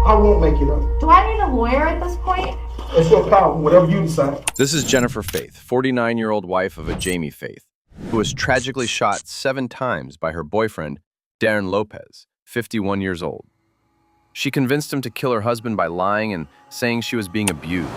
I won't make it up. Do I need a lawyer at this point? It's your power, whatever you decide. This is Jennifer Faith, 49-year-old wife of a Jamie Faith, who was tragically shot 7 times by her boyfriend, Darren Lopez, 51 years old. She convinced him to kill her husband by lying and saying she was being abused.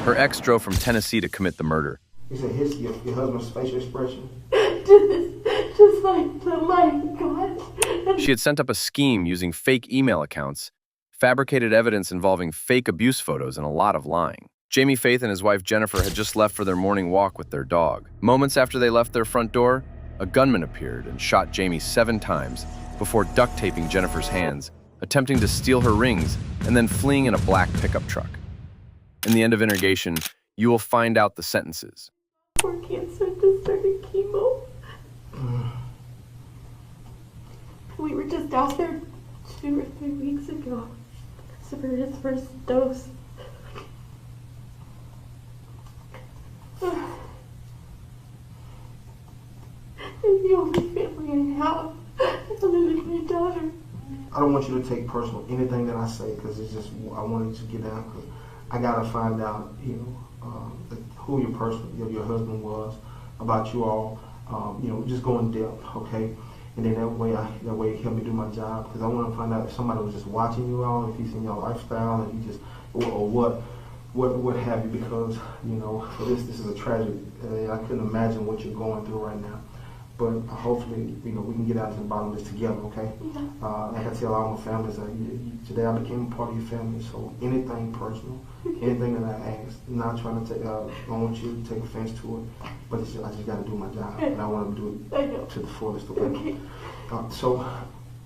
Her ex drove from Tennessee to commit the murder. Is it your husband's facial expression? Just like the light of God. She had sent up a scheme using fake email accounts, fabricated evidence involving fake abuse photos, and a lot of lying. Jamie Faith and his wife Jennifer had just left for their morning walk with their dog. Moments after they left their front door, a gunman appeared and shot Jamie 7 times before duct taping Jennifer's hands, attempting to steal her rings, and then fleeing in a black pickup truck. In the end of Interrogation, you will find out the sentences. For cancer, just started chemo. We were just out there 2 or 3 weeks ago for his first dose. It's the only family I have, other than my daughter. I don't want you to take personal anything that I say, because it's just, I wanted to get down, because I gotta find out, who your person, your husband was, about you all, just go in depth, okay? And then that way it help me do my job, because I want to find out if somebody was just watching you all, if he's in your lifestyle, and you just, or what have you, because, for this is a tragedy. I couldn't imagine what you're going through right now. But hopefully, we can get out to the bottom of this together, okay? Like I tell all my families, today I became a part of your family, so anything personal, anything that I ask, I'm not trying to take, I don't want you to take offense to it, but I just got to do my job, and I want to do it to the fullest, okay? So,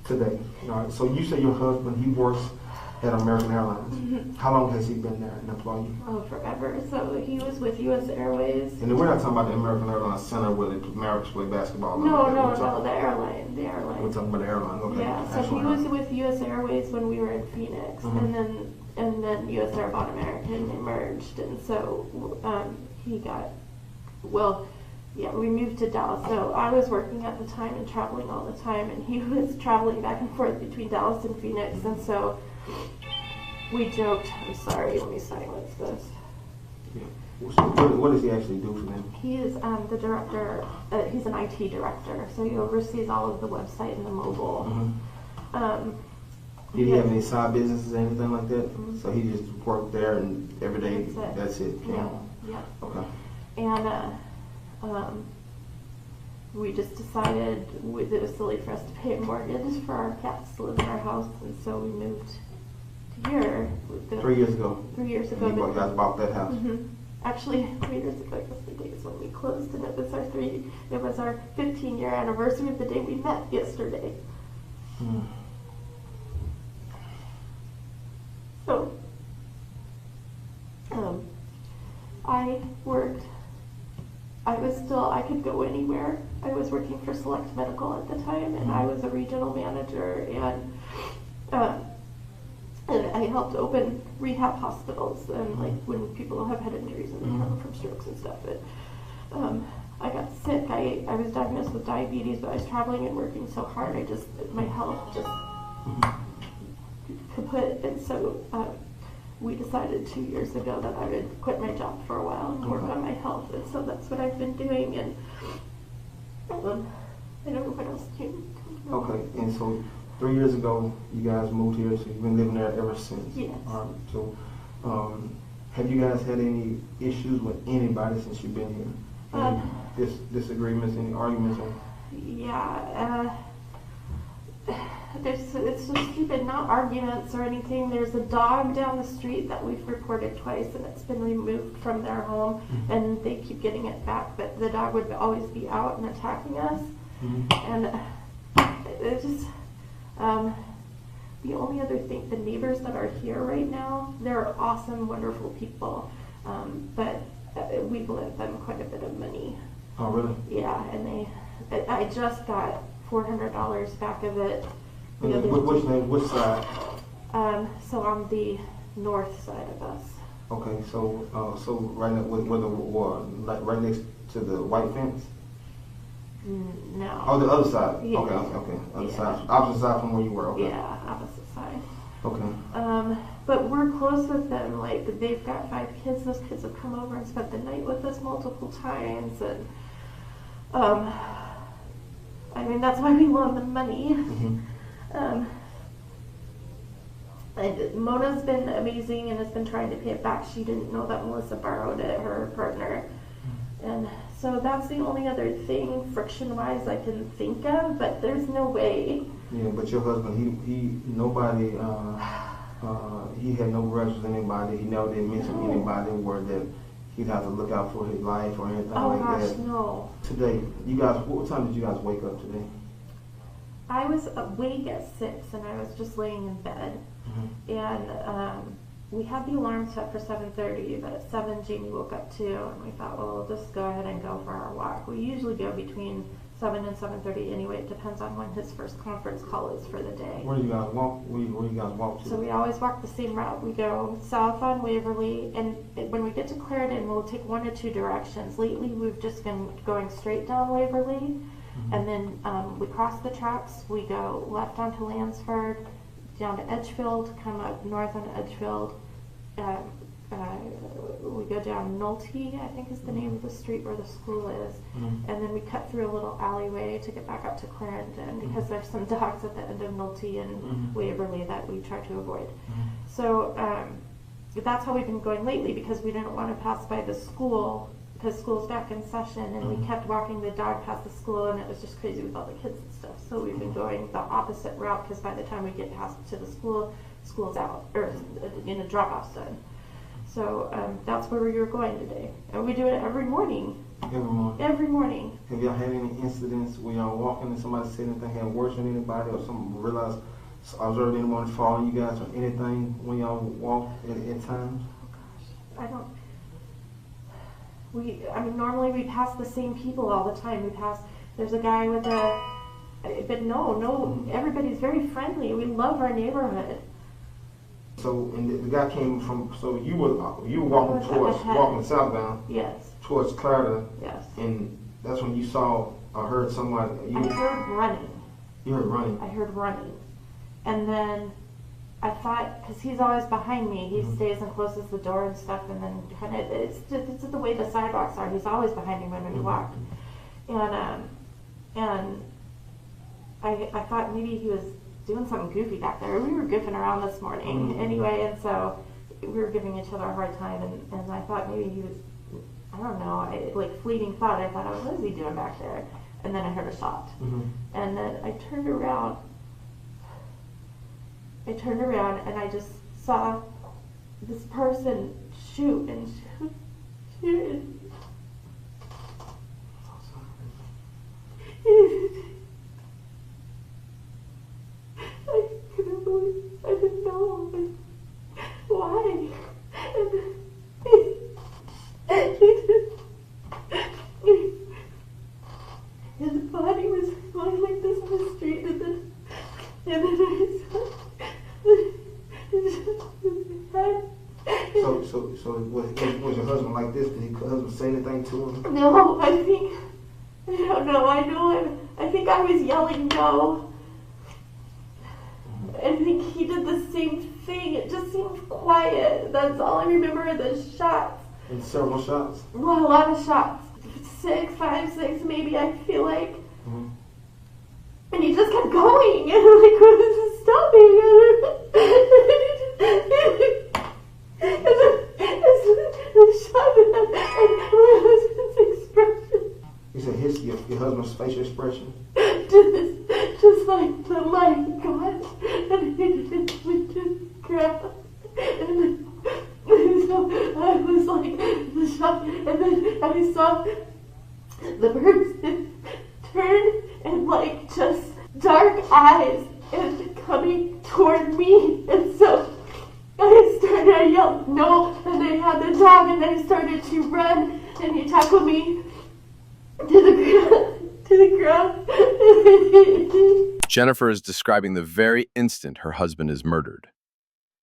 today, all right, so you say your husband, he works at American Airlines. Mm-hmm. How long has he been there an employee? Oh, forever. So he was with U.S. Airways. And we're not talking about the American Airlines Center where the Mavericks play basketball. No, the airline. We're talking about the airline, okay. Yeah, so he was with U.S. Airways when we were in Phoenix, and then U.S. Air bought American, they merged, and so he got, we moved to Dallas. So I was working at the time and traveling all the time, and he was traveling back and forth between Dallas and Phoenix, and so we joked, I'm sorry, let me silence this. Yeah. So what does he actually do for them? He is the director, he's an IT director, so he oversees all of the website and the mobile. Did he have any side businesses or anything like that? So he just worked there and every day, that's it? Yeah. Okay. And we just decided it was silly for us to pay a mortgage for our cats to live in our house, and so we moved here. 3 years ago? 3 years ago. And you guys bought that house? Actually, 3 years ago yesterday is when we closed, and it was our 15-year anniversary of the day we met yesterday. So, I worked, I could go anywhere. I was working for Select Medical at the time, and I was a regional manager, and I helped open rehab hospitals, and like when people have head injuries and they come from strokes and stuff. But I got sick. I was diagnosed with diabetes, but I was traveling and working so hard. My health just kaput. And so we decided 2 years ago that I would quit my job for a while and work on my health. And so that's what I've been doing. And I don't know what else to do. Okay, and so 3 years ago, you guys moved here, so you've been living there ever since. Yes. All right, so have you guys had any issues with anybody since you've been here? Any disagreements, any arguments? Yeah, it's just stupid, not arguments or anything. There's a dog down the street that we've reported twice, and it's been removed from their home, and they keep getting it back, but the dog would always be out and attacking us. And it just, the only other thing, the neighbors that are here right now, they're awesome, wonderful people, but we've lent them quite a bit of money. Oh, really? Yeah, and I just got $400 back of it. Which side? So on the north side of us. Okay, so right now, like right next to the white fence? No. Oh, the other side. Yeah. Okay. Other side, opposite side from where you were. Okay. Yeah, opposite side. Okay. But we're close with them. Like, they've got 5 kids. Those kids have come over and spent the night with us multiple times. And, I mean, that's why we loan them money. And Mona's been amazing and has been trying to pay it back. She didn't know that Melissa borrowed it, her partner. And so that's the only other thing, friction-wise, I can think of, but there's no way. Yeah, but your husband, nobody, he had no grudge with anybody. He never did mention anybody where that he'd have to look out for his life or anything like that. Oh gosh, no. Today, you guys, what time did you guys wake up today? I was awake at 6 and I was just laying in bed. And we had the alarm set for 7:30, but at 7 Jamie woke up too, and we thought, well, we'll just go ahead and go for our walk. We usually go between 7 and 7:30 anyway. It depends on when his first conference call is for the day. Where do you guys walk? Where you guys walk to? So we always walk the same route. We go south on Waverly, and when we get to Clarendon, we'll take 1 or 2 directions. Lately, we've just been going straight down Waverly, and then we cross the tracks. We go left onto Lansford, down to Edgefield, come up north on Edgefield. We go down Nolte, I think is the name of the street where the school is. And then we cut through a little alleyway to get back up to Clarendon because there's some dogs at the end of Nolte and Waverly that we try to avoid. So that's how we've been going lately because we didn't want to pass by the school because school's back in session, and we kept walking the dog past the school, and it was just crazy with all the kids and stuff. So we've been going the opposite route because by the time we get past to the school, school's out, or drop-off's done. So that's where we were going today, and we do it every morning. Every morning. Every morning. Have y'all had any incidents where y'all walking and somebody said anything had worse than anybody, or someone realized, observed anyone following you guys, or anything when y'all walk at times? Oh gosh, I don't. Normally we pass the same people all the time. There's a guy with but no, everybody's very friendly. We love our neighborhood. So, and the guy came from, so you were walking southbound. Yes. Towards Clarendon. Yes. And that's when you saw or heard somebody. I heard running. You heard running? I heard running. And then I thought, because he's always behind me, he stays and closes the door and stuff, and then kind of, it's just the way the sidewalks are. He's always behind me when we walk. And I thought maybe he was doing something goofy back there. We were goofing around this morning anyway, and so we were giving each other a hard time, and I thought maybe he was, I don't know, like fleeting thought, I thought, oh, what is he doing back there? And then I heard a shot. And then I turned around and I just saw this person shoot and shoot. I couldn't believe, I didn't know why. And his body was lying like this in the street, and then I saw So was your husband like this? Did your husband say anything to him? No, I don't know. I think I was yelling no. I think he did the same thing. It just seemed quiet. That's all I remember are the shots. And several shots? Well, a lot of shots. 5, 6 maybe, I feel like. And he just kept going. And I'm like, what is this stopping? And my husband's expression. You said your husband's facial expression? Just like, oh my God. And he just grabbed. And so I was like, the shot. And then I saw the person turn and like just dark eyes and coming toward me. And so I yelled no, and I had the dog, and I started to run, and he tackled me to the ground. Jennifer is describing the very instant her husband is murdered.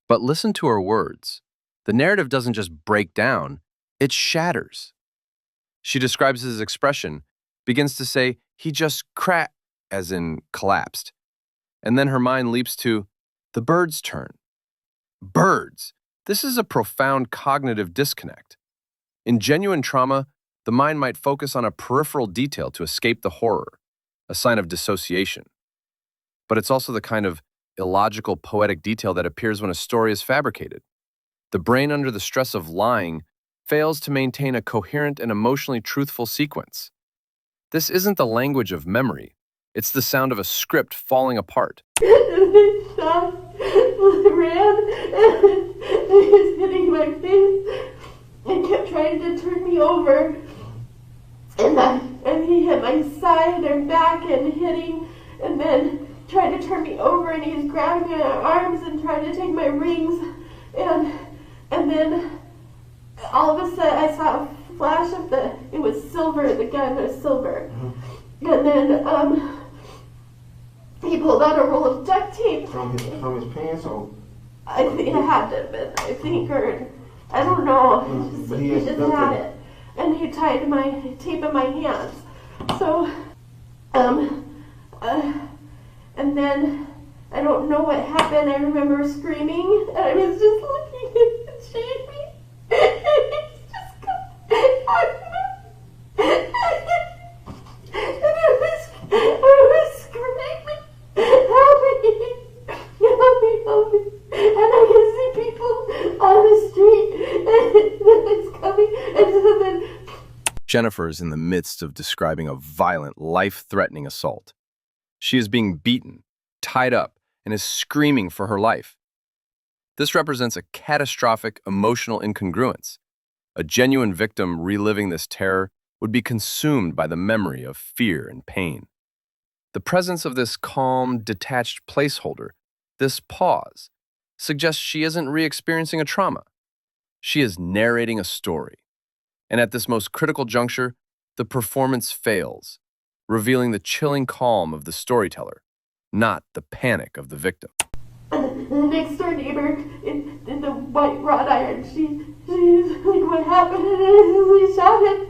But listen to her words. The narrative doesn't just break down, it shatters. She describes his expression, begins to say, he just as in collapsed. And then her mind leaps to, the bird's turn. Birds! This is a profound cognitive disconnect. In genuine trauma, the mind might focus on a peripheral detail to escape the horror, a sign of dissociation. But it's also the kind of illogical, poetic detail that appears when a story is fabricated. The brain, under the stress of lying, fails to maintain a coherent and emotionally truthful sequence. This isn't the language of memory. It's the sound of a script falling apart. And they stopped, ran, and he was hitting my face and kept trying to turn me over. And he hit my side and back and hitting, and then tried to turn me over, and he was grabbing my arms and trying to take my rings. And then all of a sudden I saw a flash of it was silver, the gun was silver. Mm-hmm. And then he pulled out a roll of duct tape. From his pants, or? I think it had to have been, I think, or I don't know. But he just had it. And he tied my tape in my hands. So, and then I don't know what happened. I remember screaming, and I was just looking at Jamie. And he's just coming. And I was screaming, help me, help me, help me. And I can see people on the street, and it's coming, and so then... Jennifer is in the midst of describing a violent, life-threatening assault. She is being beaten, tied up, and is screaming for her life. This represents a catastrophic emotional incongruence. A genuine victim reliving this terror would be consumed by the memory of fear and pain. The presence of this calm, detached placeholder, this pause, suggests she isn't re-experiencing a trauma. She is narrating a story. And at this most critical juncture, the performance fails, revealing the chilling calm of the storyteller, not the panic of the victim. And the next door neighbor in the white wrought iron, she's like, what happened? And he shouted.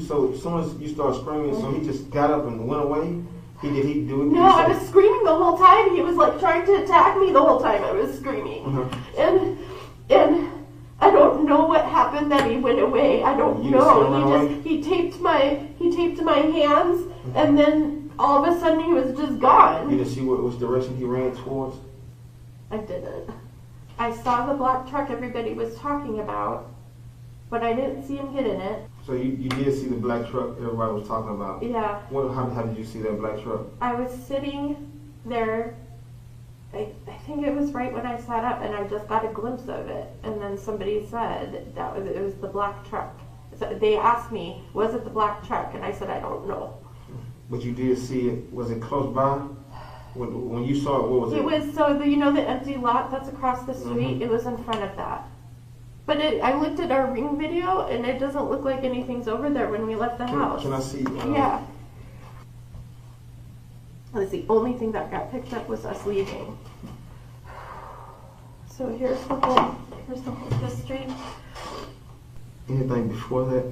So as soon as you start screaming, so he just got up and went away? Did he do it? No, I was screaming the whole time. He was like trying to attack me the whole time I was screaming. Mm-hmm. And I don't know what happened that he went away. I don't know. He taped my hands, mm-hmm. And then all of a sudden he was just gone. You didn't see which direction he ran towards? I didn't. I saw the black truck everybody was talking about, but I didn't see him get in it. So you did see the black truck everybody was talking about? Yeah. How did you see that black truck? I was sitting there. I think it was right when I sat up, and I just got a glimpse of it. And then somebody said it was the black truck. So they asked me, was it the black truck? And I said, I don't know. But you did see it. Was it close by? When you saw it, what was it? It was, so the empty lot that's across the street, mm-hmm. It was in front of that. But I looked at our ring video, and it doesn't look like anything's over there when we left the house. Can I see? Yeah. That was the only thing that got picked up was us leaving. So here's the whole history. Anything before that?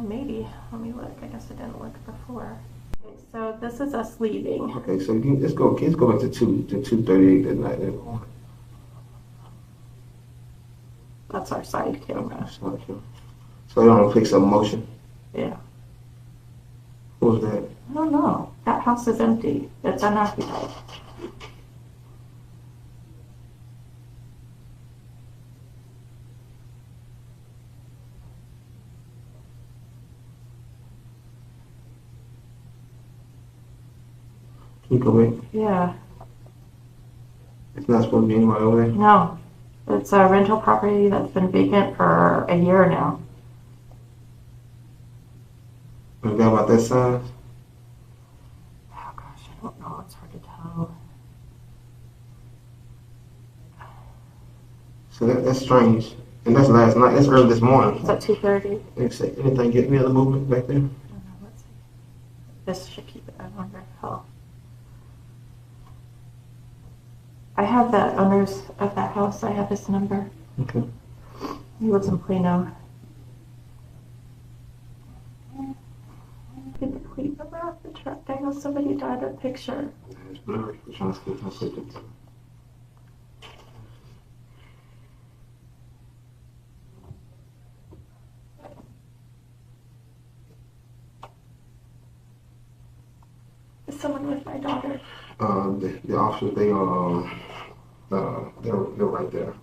Maybe. Let me look. I guess I didn't look before. Okay, so this is us leaving. Okay, so let's go back to 2:38 that night. That's our side camera. So it only picks up motion. Yeah. What was that? I don't know. That house is empty. It's unoccupied. Can you go back? Yeah. It's not supposed to be anybody over there? No. It's a rental property that's been vacant for a year now. You got about that size? Oh gosh, I don't know. It's hard to tell. So that's strange. And that's last night. That's early this morning. It's at 2:30. Anything get any other movement back there? I don't know. Let's see. This should keep it. I wonder. Oh. I have the owners of that house. I have his number. Okay. He lives in Plano. Get the plate number off the truck. I know somebody died a picture. It's blurry. I'm trying to see if I can put it. someone with my daughter? The officers, they're right there.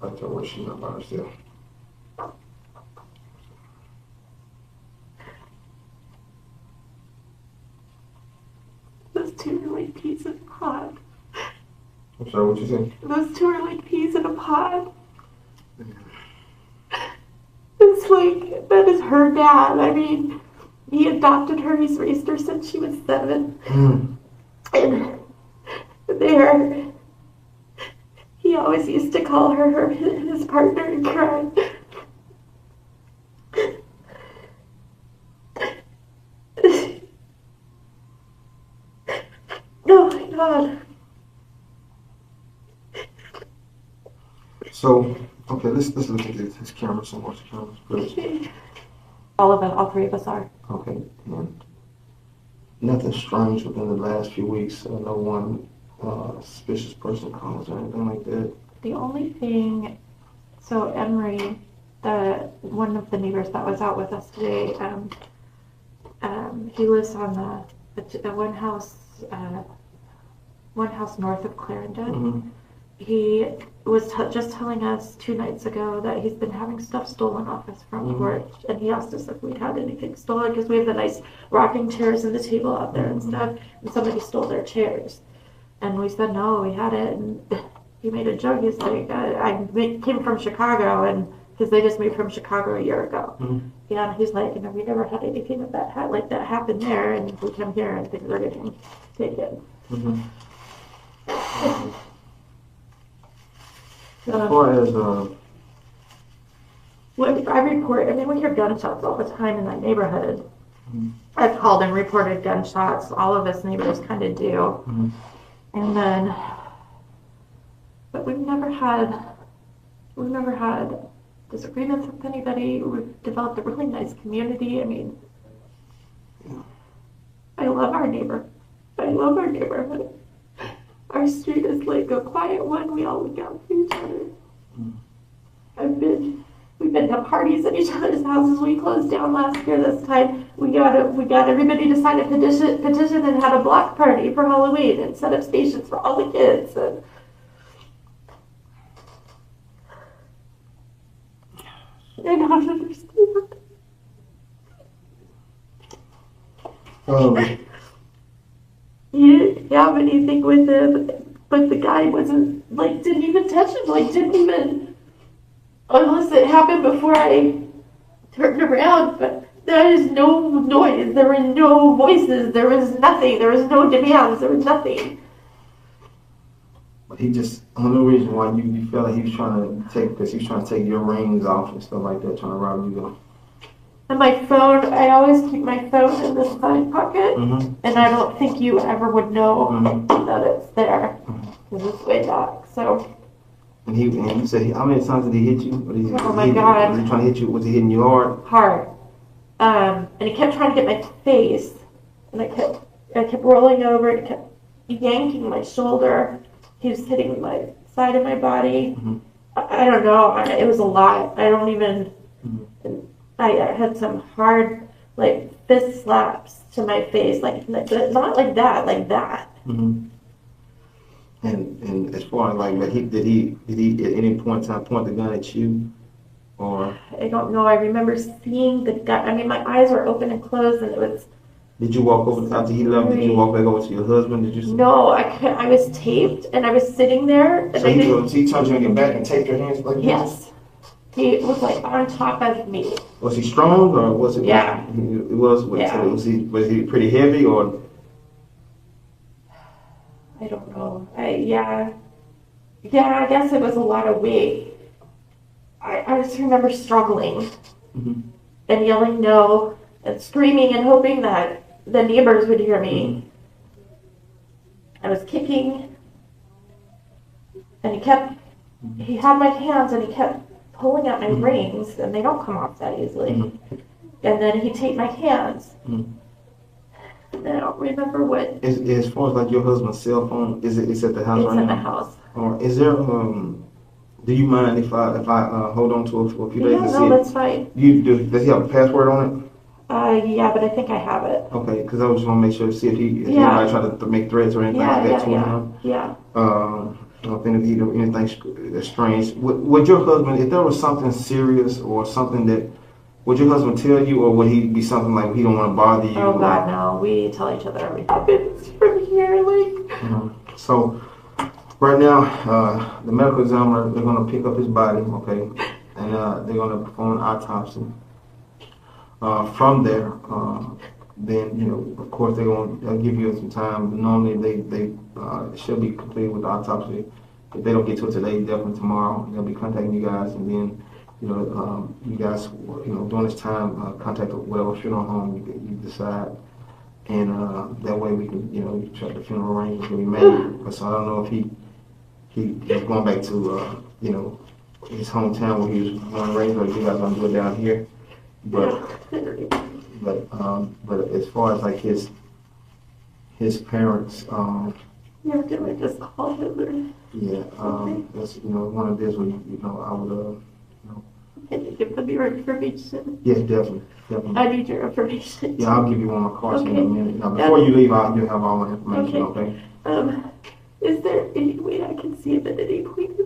Right there where she's not by herself. Those two are like peas in a pod. I'm sorry, what you say? Those two are like peas in a pod. It's like, that is her dad. I mean, he adopted her. He's raised her since she was 7. And there, he always used to call her his partner in crime. Oh my God. So, okay, let's look at this camera some more. Okay. All 3 of us are. Okay, and nothing strange within the last few weeks. No one suspicious person calls or anything like that. The only thing, so Emery, one of the neighbors that was out with us today, he lives on the one house north of Clarendon. Mm-hmm. He was just telling us 2 nights ago that he's been having stuff stolen off his front porch, and he asked us if we'd had anything stolen because we have the nice rocking chairs and the table out there and stuff, and somebody stole their chairs. And we said no, we had it, and he made a joke. He's like, I came from Chicago, and because they just moved from Chicago a year ago. Mm-hmm. Yeah, he's like, we never had anything of that like that happen there, and we come here and things are getting taken. Mm-hmm. As far as when I report, we hear gunshots all the time in that neighborhood. Mm-hmm. I've called and reported gunshots. All of us neighbors kind of do. Mm-hmm. And then, but we've never had disagreements with anybody. We've developed a really nice community. I mean, yeah. I love our neighborhood. Our street is like a quiet one. We all look out for each other. We've been to parties at each other's houses. We closed down last year. This time we got everybody to sign a petition and had a block party for Halloween and set up stations for all the kids. And I don't understand. You didn't have anything with him, but the guy didn't even touch him, unless it happened before I turned around, but there is no noise, there were no voices, there was nothing, there was no demands, there was nothing. But he just, only reason why you felt like he was trying to take your rings off and stuff like that, trying to rob you. And my phone, I always keep my phone in the side pocket, Mm-hmm. and I don't think you ever would know Mm-hmm. that it's there, because Mm-hmm. it's way back, so. And you said, how many times did he hit you? Oh my God. Was he trying to hit you? Was he hitting you hard? Hard. And he kept trying to get my face, and I kept rolling over, and kept yanking my shoulder. He was hitting my side of my body. Mm-hmm. I don't know. It was a lot. I don't even. Mm-hmm. I had some hard, fist slaps to my face, not like that, like that. Mm-hmm. And as far as did he at any point in time point the gun at you, or? I don't know. I remember seeing the gun. My eyes were open and closed, and it was. Did you walk over after he left? Did you walk back over to your husband? Did you? No, I was taped, and I was sitting there. And so he turned you on your back and taped your hands like this? Yes. He was on top of me. Was he strong or was it? Yeah. It was. Yeah. So was he pretty heavy or? I don't know. Yeah. I guess it was a lot of weight. I just remember struggling Mm-hmm. and yelling no and screaming and hoping that the neighbors would hear me. I was kicking, and he had my hands, and he kept pulling at my rings, and they don't come off that easily. Mm-hmm. And then he taped my hands. Mm-hmm. And I don't remember what. As far as your husband's cell phone, it's at the house It's right now? in the house. Or is there do you mind if I hold on to it for a few days Yeah, to see no, it? that's fine. Does he have a password on Yeah, but I think I have it. Okay, because I just want to make sure to see if Yeah. anybody try to make threats or anything like that to him. Yeah. If anything that's strange. Would your husband, if there was something serious or something that, would your husband tell you, or would he be something like he don't want to bother you? Oh God, no. We tell each other everything. It's from here, like. So right now, the medical examiner, they're going to pick up his body, okay, and they're going to perform an autopsy. From there, then of course they'll give you some time. Normally they should be completed with the autopsy. If they don't get to it today, definitely tomorrow. They'll be contacting you guys, and then you guys during this time contact whatever funeral home you decide, and that way we can check the funeral arrangements can be made. Because I don't know if he's going back to his hometown where he was born and raised, or if you guys gonna do it down here. But as far as like his parents, Yeah, can I just call him? yeah, that's one of this where I would Can you give them your information? yeah, definitely. I need your information. Yeah, I'll give you one of my cards in a Okay. minute. Now, before you leave, you'll have all my information. Okay. Is there any way I can see him at any point?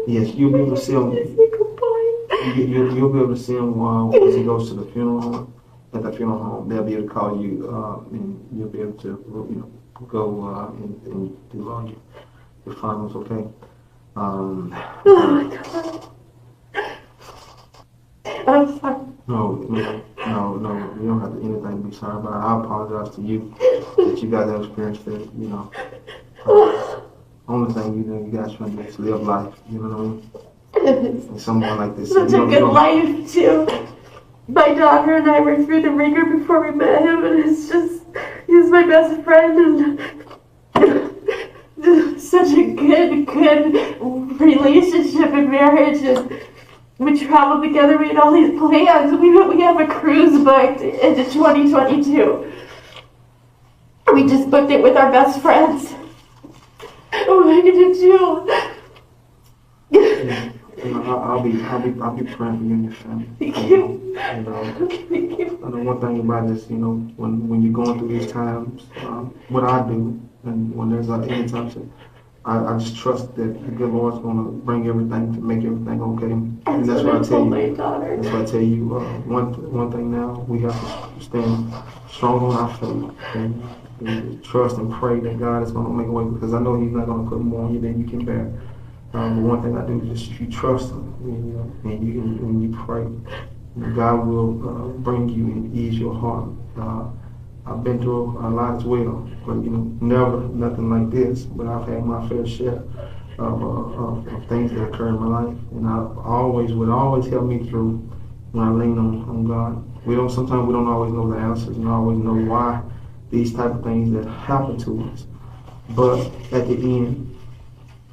Yes, you'll be able to see him. Is he compliant? You'll be able to see him once he goes to the funeral home. At the funeral home, they'll be able to call you, and you'll be able to, go and do all your finals. Okay. Oh my God. I'm sorry. No, you don't have anything to be sorry about. I apologize to you that you guys have experienced that. Only thing you guys trying to do is live life. You know what I mean? And someone like this. Such a good life too. My daughter and I were through the ringer before we met him, and he's my best friend, and such a good relationship and marriage, and we traveled together, we had all these plans, we have a cruise booked into 2022. We just booked it with our best friends. What am I gonna do? I'll be praying for you and your family. Thank you. Thank you. I know one thing about this, when you're going through these times, what I do, and when there's any times, I just trust that the good Lord's going to bring everything to make everything okay. And that's what I tell you. That's what I tell you. One thing now, we have to stand strong on our faith and trust and pray that God is going to make a way, because I know He's not going to put more on you than you can bear. But one thing I do is just you trust Him, and you pray. God will bring you and ease your heart. I've been through a lot as well, but never nothing like this. But I've had my fair share of things that occur in my life, and would always help me through when I lean on God. Sometimes we don't always know the answers and always know why these type of things that happen to us. But at the end,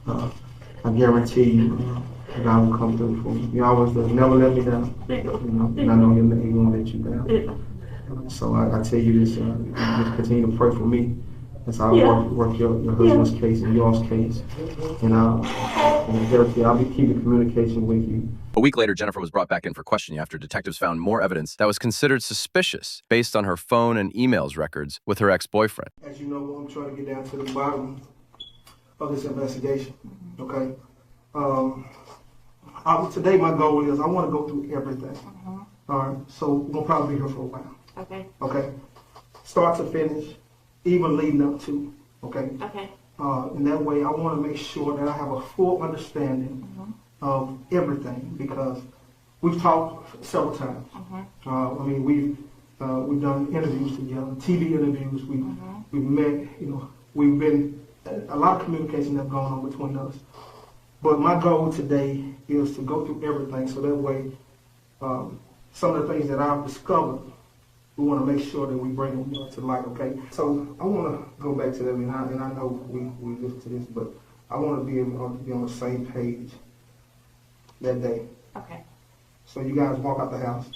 I guarantee you, God will come through for me. He always does. Never let me down. And I know He won't let you down. So I tell you this, just continue to pray for me as I work your husband's case and yours case. And I'll be keeping communication with you. A week later, Jennifer was brought back in for questioning after detectives found more evidence that was considered suspicious based on her phone and emails records with her ex-boyfriend. As you know, I'm trying to get down to the bottom of this investigation. Okay. Today my goal is I want to go through everything. All right. So we'll probably be here for a while. Okay. Okay. Start to finish, even leading up to. Okay. Okay. And that way, I want to make sure that I have a full understanding of everything, because we've talked several times. We've done interviews together, TV interviews. We've met. We've been a lot of communication that's gone on between us. But my goal today is to go through everything, so that way, some of the things that I've discovered, we want to make sure that we bring them to light, okay? So I want to go back to that, and I know we listen to this, but I want to be able to be on the same page that day. Okay. So you guys walk out the house.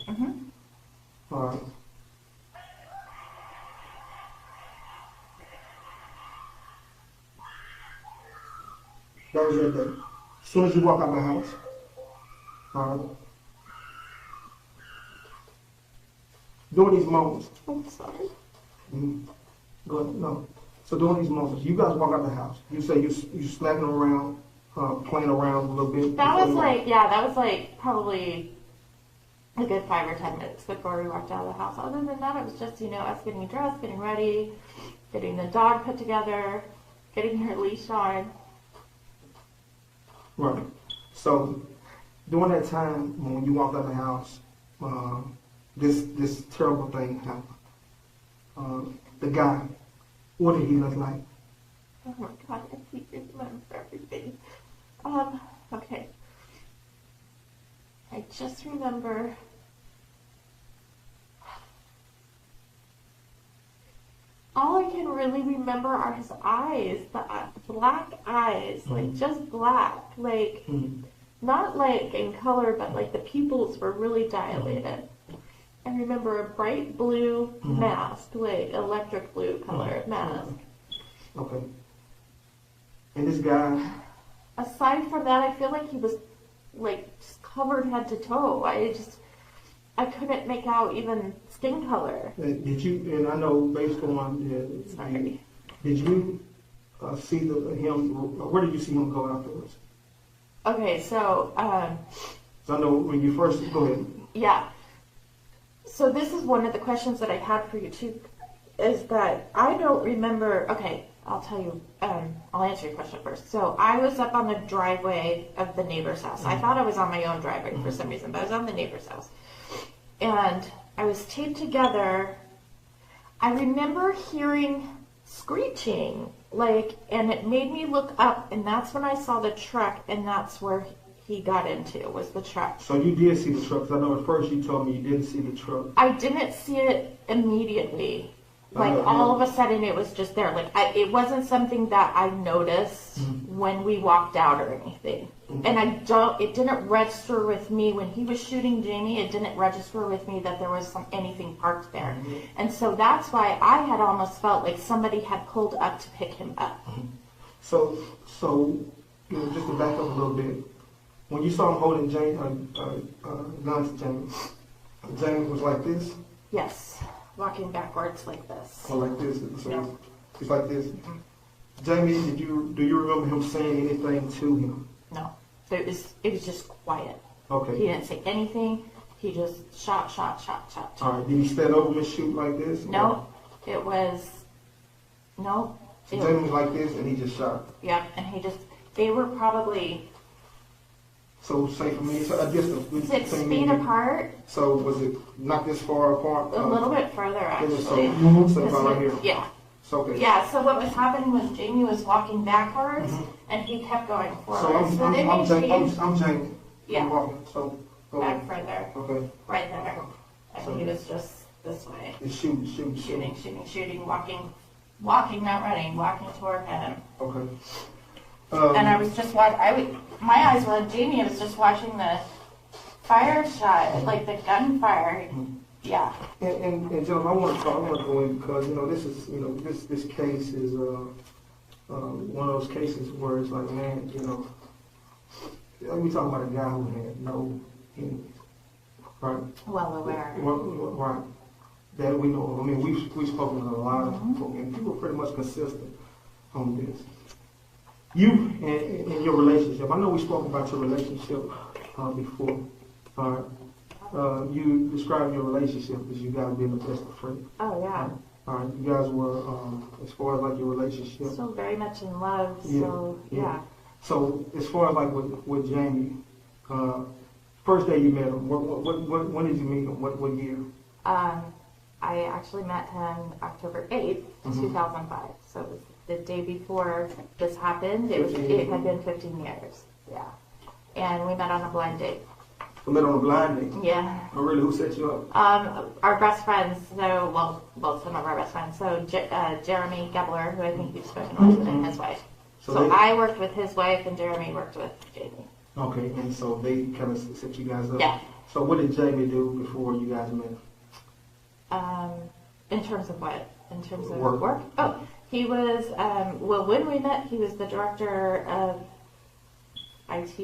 All right. That was that day. As soon as you walk out the house, all right, during these moments, I'm sorry. go ahead, no. So during these moments, you guys walk out the house. You say you slacking around, playing around a little bit. That was like probably a good 5 or 10 minutes before we walked out of the house. Other than that, it was just, us getting dressed, getting ready, getting the dog put together, getting her leash on. Right. So during that time when you walked out of the house, this terrible thing happened. The guy, what did he look like? Oh my God, I can't remember everything. Okay. I just remember all I can really remember are his eyes, the black eyes, like just black, like not like in color, but like the pupils were really dilated. I remember a bright blue mask, like electric blue color mask. Okay. And this guy? Aside from that, I feel like he was like just covered head to toe. I couldn't make out even skin color. Did you? And I know based on Sorry. Did you see him? Where did you see him go afterwards? Okay, so So I know when you first go ahead. yeah. So this is one of the questions that I had for you too, is that I don't remember. Okay, I'll tell you. I'll answer your question first. So I was up on the driveway of the neighbor's house. I thought I was on my own driveway for some reason, but I was on the neighbor's house, and I was taped together. I remember hearing screeching, and it made me look up, and that's when I saw the truck, and that's where he got into, was the truck. So you did see the truck, because I know at first you told me you didn't see the truck. I didn't see it immediately. All of a sudden it was just there. It wasn't something that I noticed when we walked out or anything. And it didn't register with me when he was shooting Jamie, it didn't register with me that there was anything parked there. And so that's why I had almost felt like somebody had pulled up to pick him up. So just to back up a little bit, when you saw him holding gun to Jamie, Jamie was like this? Yes, walking backwards like this. Or like this? So No. It's like this? Jamie, do you remember him saying anything to him? No, it was just quiet. Okay. He didn't say anything. He just shot. All right. Did he stand over him and shoot like this? No, it was, no. So Jamie was like this and he just shot? Yeah, and they were probably So say for me, so a distance. 6 feet apart. So was it not this far apart? A little bit further, actually. So about right here? Yeah. So, okay. Yeah, so what was happening was Jamie was walking backwards, and he kept going forward. So I'm Jamie. Yeah. I'm walking. So go Back ahead. further. Okay. Right there. And he was just this way. It's Shooting, walking, not running, walking toward him. Okay. And I was just watching, my eyes were on Jamie, I was just watching the fire shot, like the gunfire. Yeah. And gentlemen, I want to go in because this is this case is one of those cases where it's like, man, we talking about a guy who had no enemies, right? Well aware. Right. That we know. I mean, we've spoken to a lot of people, and people are pretty much consistent on this. You and your relationship. I know we spoke about your relationship before. All right. You described your relationship as you guys being the best of friends. Oh, yeah. All right. You guys were, as far as like your relationship. Still very much in love, Yeah, so, yeah. So, as far as like with Jamie, first day you met him, when did you meet him? What year? I actually met him October 8th, 2005. So it was the day before this happened. It had been 15 years. Yeah. And we met on a blind date. We met on a blind date? Yeah. Oh, really? Who set you up? Our best friends, some of our best friends. So Jeremy Gebler, who I think you've spoken with, and his wife. So I worked with his wife, and Jeremy worked with Jamie. Okay, and so they kind of set you guys up? Yeah. So what did Jamie do before you guys met? In terms of what? In terms of work? Oh, he was, when we met, he was the director of IT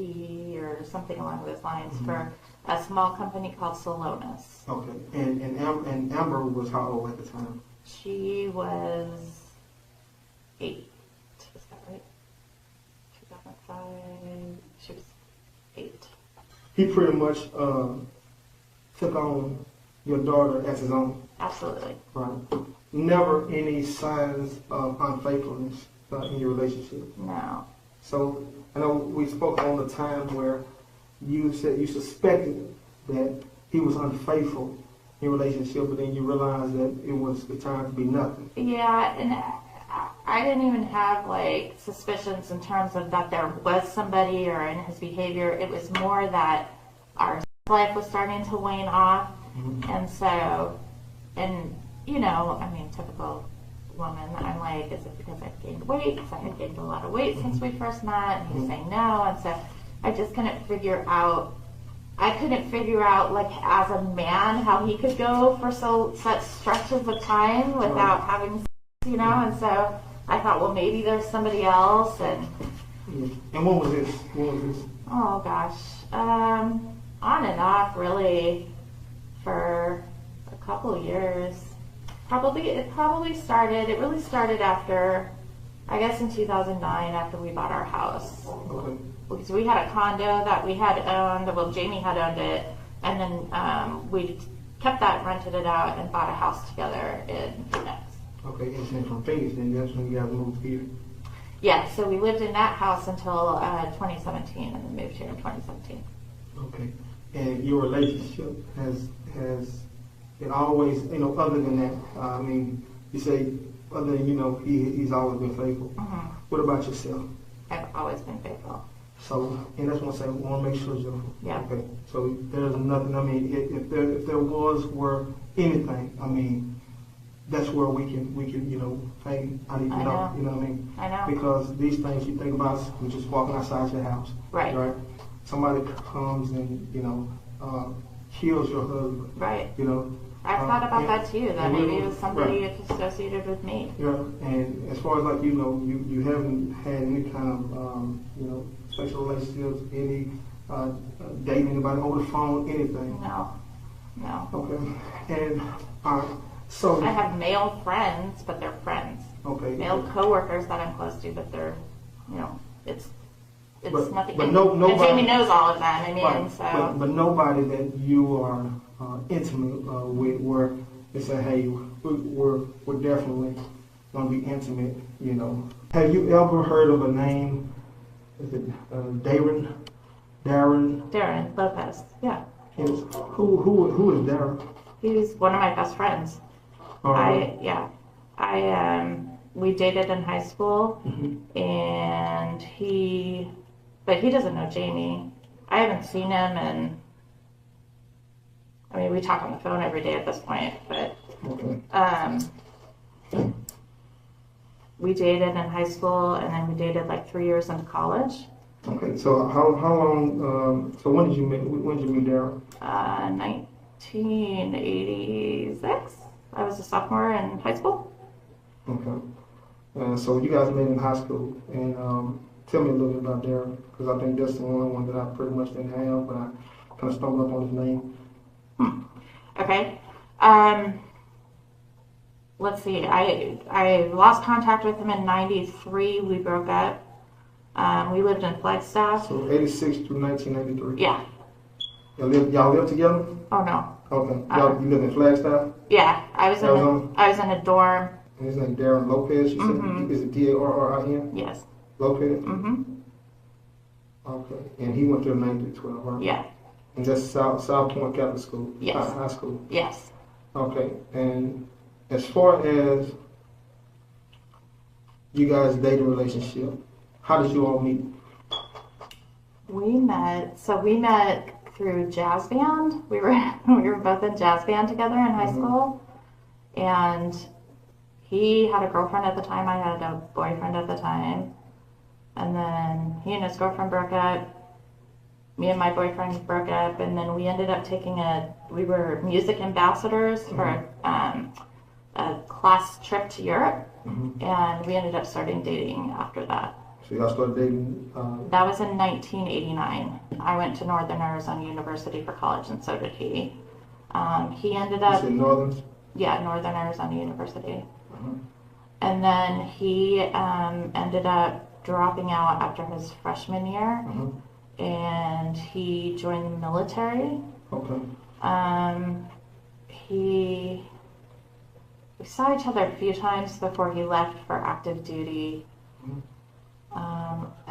or something along those lines for a small company called Salonis. Okay. And Amber was how old at the time? She was 8. Is that right? 2005. She was 8. He pretty much took on your daughter as his own. Absolutely. Right. Never any signs of unfaithfulness in your relationship. No. So I know we spoke on the time where you said you suspected that he was unfaithful in your relationship, but then you realized that it was the time to be nothing. Yeah, and I didn't even have like suspicions in terms of that there was somebody or in his behavior. It was more that our life was starting to wane off. Mm-hmm. And so, and you know, I mean, typical woman, I'm like, is it because I've gained weight? Because I had gained a lot of weight since we first met. And he's saying no. And so I just couldn't figure out, like, as a man, how he could go for such stretches of time without having sex, you know? And so I thought, well, maybe there's somebody else. And And what was this? oh gosh, on and off really for a couple of years. It really started after, I guess in 2009, after we bought our house. Okay. Because we had a condo that we had owned, well, Jamie had owned it, and then we kept that, rented it out, and bought a house together in Phoenix. Okay, and then from Phoenix, then that's when you guys moved here. Yeah, so we lived in that house until 2017, and then moved here in 2017. Okay. And your relationship has it always, you know, other than that, I mean, you say, other than, you know, he's always been faithful. Mm-hmm. What about yourself? I've always been faithful. So, and that's what I say, we want to make sure, Jennifer. Yeah. Okay. So there's nothing, I mean, if there were anything, I mean, that's where we can, you know, hey, I need to know, you know what I mean? I know. Because these things you think about, you're just walking outside your house. Right. Right? Somebody comes and, you know, kills your husband. Right. You know. I've thought about that too, that maybe it was somebody right. associated with me. Yeah, and as far as like, you know, you haven't had any kind of, you know, sexual relationships, any dating anybody over the phone, anything? No. Okay. And, so. I have male friends, but they're friends. Okay. Male coworkers that I'm close to, but they're, you know, it's nothing. But and, nobody, and Jamie knows all of them, I mean, right, so. But nobody that you are intimate with, where they say, hey, we're definitely going to be intimate, you know. Have you ever heard of a name, is it Darren? Darren Lopez, yeah. Who is Darren? He's one of my best friends. We dated in high school, Mm-hmm. and but he doesn't know Jamie. I haven't seen him, and I mean, we talk on the phone every day at this point, but Okay. We dated in high school, and then we dated like 3 years into college. Okay, so how long, so when did you meet Darren? 1986. I was a sophomore in high school. Okay. So you guys met in high school, and tell me a little bit about Darren, because I think that's the only one that I pretty much didn't have, but I kind of stumbled up on his name. Okay. Let's see. I lost contact with him in '93. We broke up. We lived in Flagstaff. So 86 through 1993. Yeah. Y'all live together? Oh no. Okay. You live in Flagstaff? Yeah. I was in a dorm. And his name Darren Lopez. You said is it Darrin? Yes. Lopez. Mhm. Okay. And he went to the 9 through 12, right? Yeah. And that's South Point Catholic School. Yes. High school. Yes. Okay. And as far as you guys' dating relationship, how did you all meet? We met through jazz band. We were both in jazz band together in high school, and he had a girlfriend at the time. I had a boyfriend at the time, and then he and his girlfriend broke up. Me and my boyfriend broke up, and then we ended up we were music ambassadors for a class trip to Europe, and we ended up starting dating after that. So y'all started dating? That was in 1989. then I went to Northern Arizona University for college, and so did he. He ended You up, said Northern? yeah, Northern Arizona University. Uh-huh. And then he ended up dropping out after his freshman year, Uh-huh. and he joined the military. Okay. We saw each other a few times before he left for active duty. Mhm.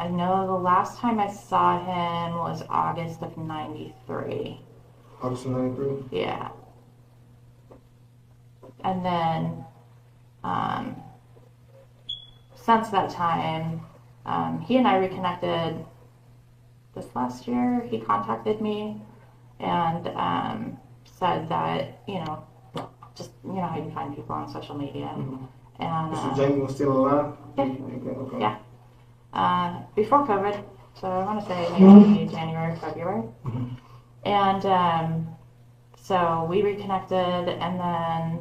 I know the last time I saw him was August of '93. August of 93? Yeah. And then, since that time, he and I reconnected this last year. He contacted me and said that, just, how you find people on social media. Mhm. And, Mr. Jamie was still alive? Yeah. Okay. Yeah. Before COVID, so I want to say maybe January, February. Mhm. And so we reconnected, and then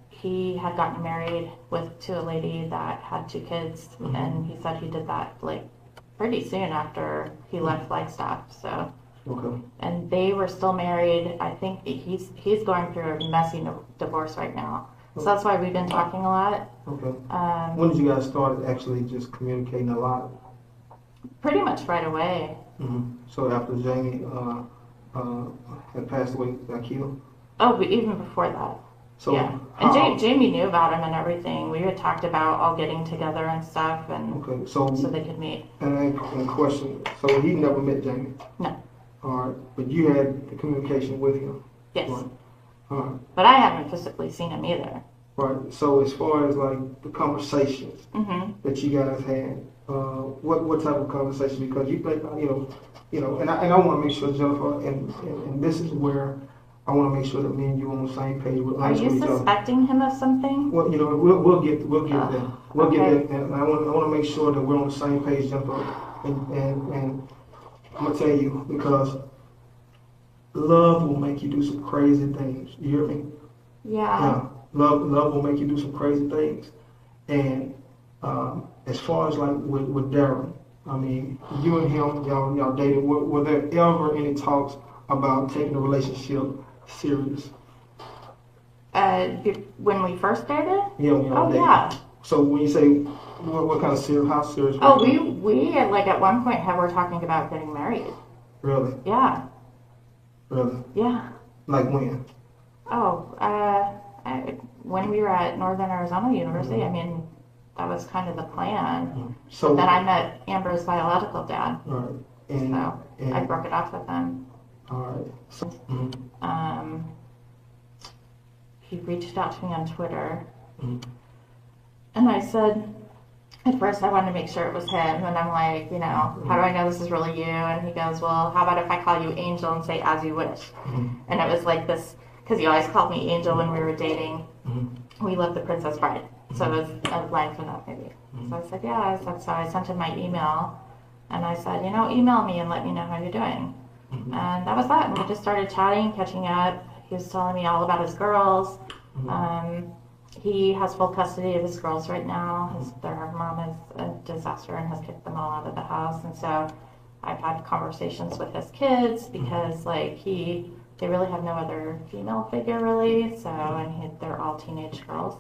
he had gotten married to a lady that had 2 kids, Mhm. and he said he did that like pretty soon after he left Flagstaff. So, Okay. and they were still married. I think he's going through a messy divorce right now. So that's why we've been talking a lot. Okay. When did you guys start actually just communicating a lot? Pretty much right away. Mm-hmm. So after Jamie had passed away, got killed? Oh, but even before that. So Yeah. And Jamie knew about him and everything. We had talked about all getting together and stuff, and Okay, so they could meet. and question. So he never met Jamie. No. All right, but you had the communication with him. Yes. Right. All right. But I haven't physically seen him either. Right. So as far as like the conversations Mm-hmm. that you guys had, what type of conversation? Because you think and I want to make sure, Jennifer, and this is where I want to make sure that me and you are on the same page. We're Are honest you with each other. suspecting him of something? Well, we'll get there. We'll okay. get there, and I want to make sure that we're on the same page, Jennifer. And I'm gonna tell you, because love will make you do some crazy things. You hear me? Yeah. Love will make you do some crazy things. And as far as like with Darren, I mean, you and him, y'all dated. Were there ever any talks about taking the relationship serious? When we first dated? Yeah, when y'all dated. Yeah. So when you say what kind of serious, how serious? Oh, were you? we like at one point were talking about getting married. Really? Yeah. Really? Yeah. Like when? Oh, when we were at Northern Arizona University, I mean, that was kind of the plan. So Then I met Amber's biological dad, all right, and so I broke it off with him. all right. So, He reached out to me on Twitter, Mhm. and I said, at first I wanted to make sure it was him, and I'm like, how do I know this is really you? And he goes, well, how about if I call you Angel and say as you wish? Mhm. And it was like this, because he always called me Angel when we were dating. Mhm. We loved The Princess Bride, so it was a line from that movie. So I said, yeah. So I sent him my email, and I said, email me and let me know how you're doing. And that was that. And we just started chatting, catching up. He was telling me all about his girls. He has full custody of his girls right now. Their mom is a disaster and has kicked them all out of the house. And so I've had conversations with his kids because they really have no other female figure really. So they're all teenage girls.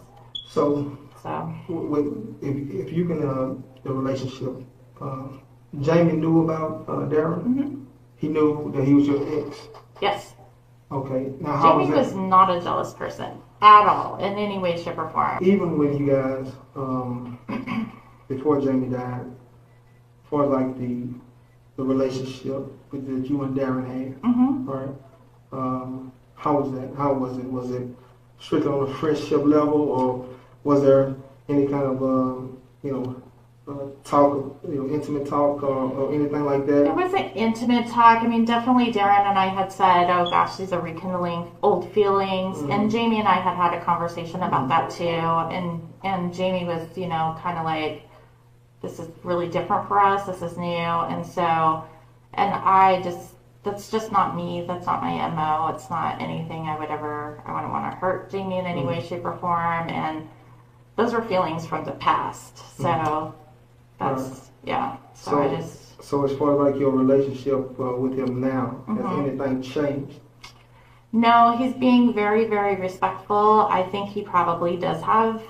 So if you can the relationship, Jamie knew about Darren. Mm-hmm. He knew that he was your ex. Yes. Okay. Now how Jamie was was that? not a jealous person at all in any way, shape, or form. Even when you guys before Jamie died, for like the relationship that you and Darren had, Mm-hmm. right? How was that? How was it? Was it strictly on a friendship level, or was there any kind of talk, intimate talk, or anything like that? It wasn't intimate talk. I mean, definitely Darren and I had said, oh gosh, these are rekindling old feelings. Mm-hmm. And Jamie and I had had a conversation about that too. And Jamie was, kind of like, this is really different for us. This is new. And so, that's just not me. That's not my MO. It's not anything I wouldn't want to hurt Jamie in any way, shape, or form. And those were feelings from the past. So that's, yeah. So I just... So as far as like your relationship with him now, has anything changed? No, he's being very, very respectful. I think he probably does have,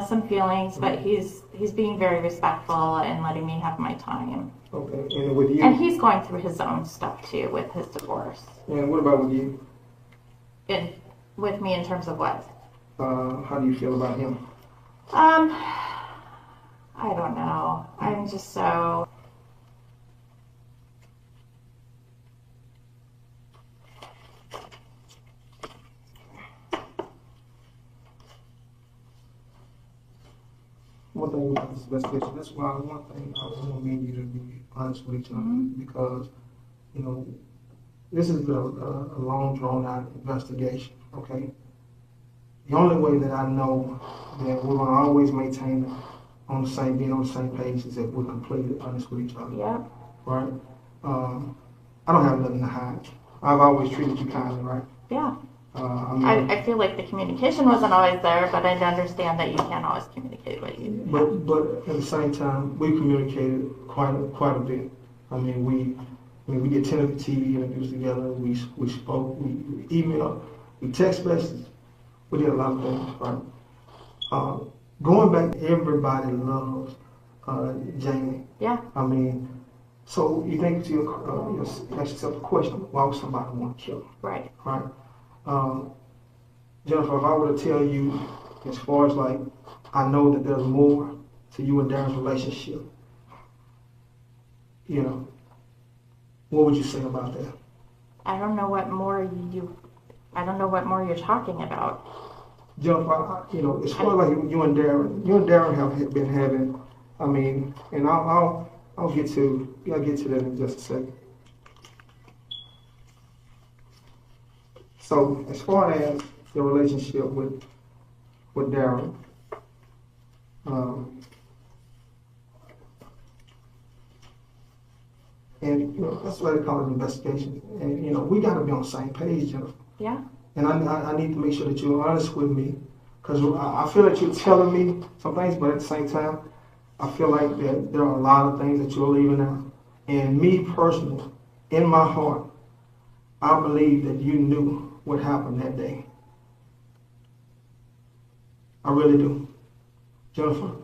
some feelings, but he's being very respectful and letting me have my time. Okay, and with you? And he's going through his own stuff too with his divorce. And what about with you? With me in terms of what? How do you feel about him? I don't know. I'm just so... One thing about this investigation, that's why one thing I want me and you to be honest with each other, because, this has been a long, drawn-out investigation, okay? The only way that I know that we're going to always maintain being on the same page is if we're completely honest with each other. Yeah. Right? I don't have nothing to hide. I've always treated you kindly, right? Yeah. I feel like the communication wasn't always there, but I understand that you can't always communicate what you. But at the same time, we communicated quite a bit. I mean, we did tentative TV interviews together. We spoke. We emailed. We text messaged. We did a lot of things, right? Going back, everybody loves Jamie. Yeah. I mean, so you think to ask yourself the question: why would somebody want to kill him? Right. Right. Jennifer, if I were to tell you, as far as like, I know that there's more to you and Darren's relationship, what would you say about that? I don't know what more you're talking about. Jennifer, as far as like you and Darren have been having, I mean, and I'll get to that in just a second. So as far as the relationship with Darren, and that's why they call it an investigation. And we got to be on the same page, Jennifer. Yeah. And I need to make sure that you're honest with me, because I feel that you're telling me some things, but at the same time, I feel like that there are a lot of things that you're leaving out. And me personally, in my heart, I believe that you knew what happened that day. I really do. Jennifer,